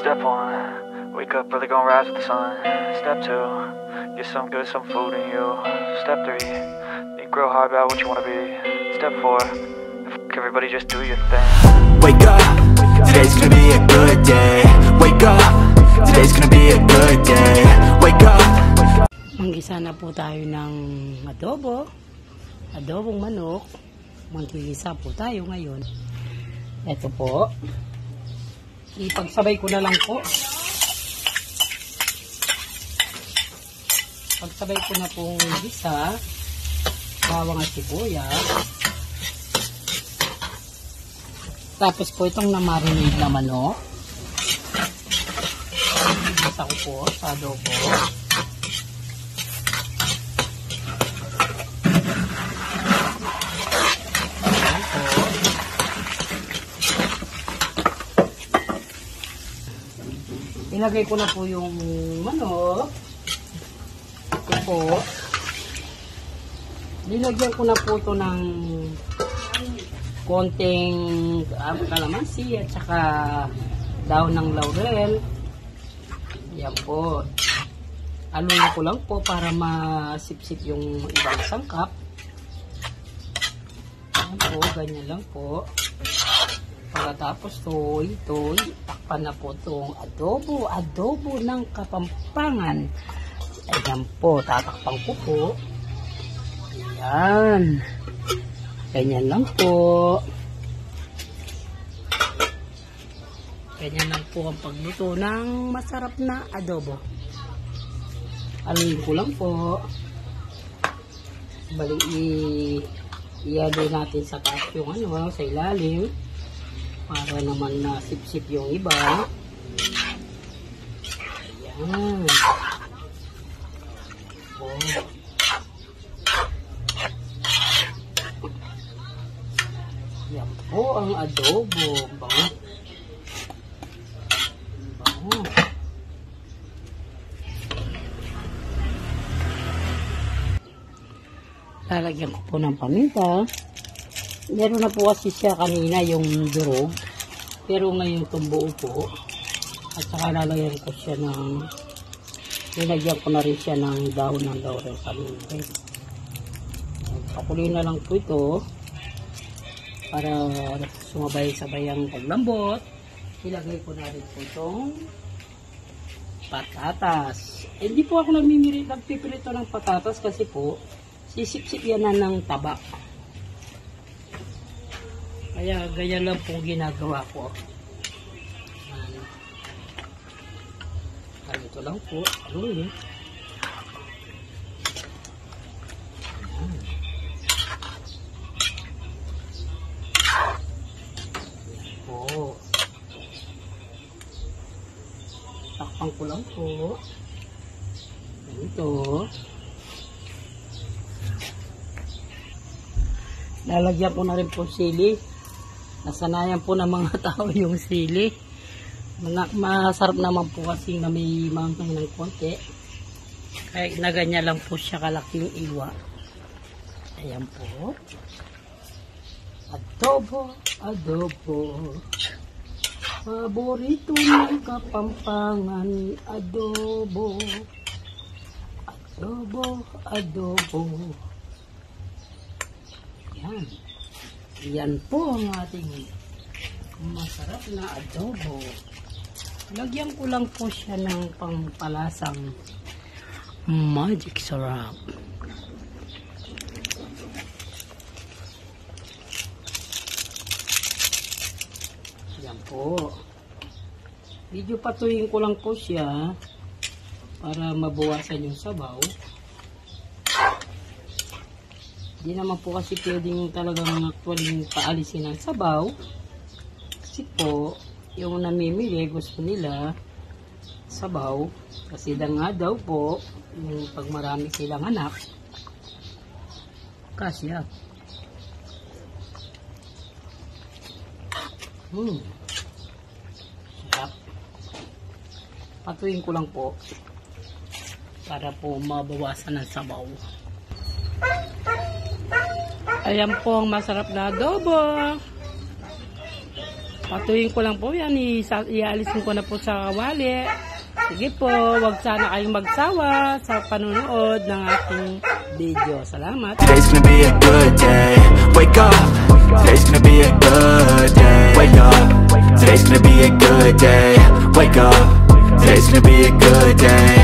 Step 1, wake up early, gonna rise with the sun. Step 2, get some good, some food in you. Step 3, think real hard about what you wanna be. Step 4, everybody just do your thing. Wake up, today's gonna be a good day. Wake up, today's gonna be a good day. Wake up. Manggisa na po tayo ng adobong manok. Manggisa po tayo ngayon. Ito po. Ipagsabay ko na lang po. Pagsabay ko na pong gisa, bawang at sibuyas. Tapos po itong na-marinate na manok. Gisa ko po sa adobo. Ilagay ko na po yung manok. Ito po. Nilagyan ko na po ito ng konting kalamansi at saka daon ng laurel. Yan po. Aluin ko lang po para masipsip yung ibang sangkap. Yan po, ganyan lang po. Pagkatapos takpan na po itong adobo ng Kapampangan. Ayan po, tatakpan ko po. Ayan. Ganyan lang po. Ganyan lang po ang pagluto ng masarap na adobo. Aluin ko lang po. Bali, i-adoy natin sa taas yung sa ilalim. Para naman na sip-sip yung iba. Ayan. Oh. Yan po ang adobo. Bango. Bango. Lalagyan ko po ng paminta. Meron na po kasi siya kanina yung durog. Pero ngayon tumbuo po. At saka lalagyan ko siya ng nilagyan ko na rin siya ng dahon ng laurel kanina. Pakuloy na lang po ito para sumabay-sabay ang paglambot. Ilagay ko na rin po itong patatas. Hindi po ako nagpipirito ng patatas kasi po sisip-sip yan na ng taba. Kaya ganyan lang po ginagawa ko. Ganito lang po. Aluin. Po. Takpan ko lang po. Ganito. Lalagyan po na rin po sili. Nasanayan po ng mga tao yung sili. Masarap naman po kasi na may mangkang ng konti. Kaya naganyan lang po siya kalaking iwa. Ayan po. Adobo. Paborito ng Kapampangan. Adobo. Ayan. Yan po ang ating masarap na adobo. Lagyan ko lang po siya ng pangpalasang magic sarap. Yan po. Medyo patuyin ko lang po siya para mabawasan yung sabaw. Hindi naman po kasi pwedeng talagang actually paalisin ang sabaw. Kasi po, yung namimili, gusto nila sabaw. Kasi nga daw po, yung pag marami silang anak, kasya. Sarap. Patuyin ko lang po para po mabawasan ang sabaw. Ayan po ang masarap na adobo. Patuyin ko lang po yan. Ialisin ko na po sa kawali. Sige po, wag sana kayong magsawa sa panunood ng aking video. Salamat. Today's gonna be a good day. Wake up. Today's gonna be a good day. Wake up. Today's gonna be a good day. Wake up. Today's gonna be a good day.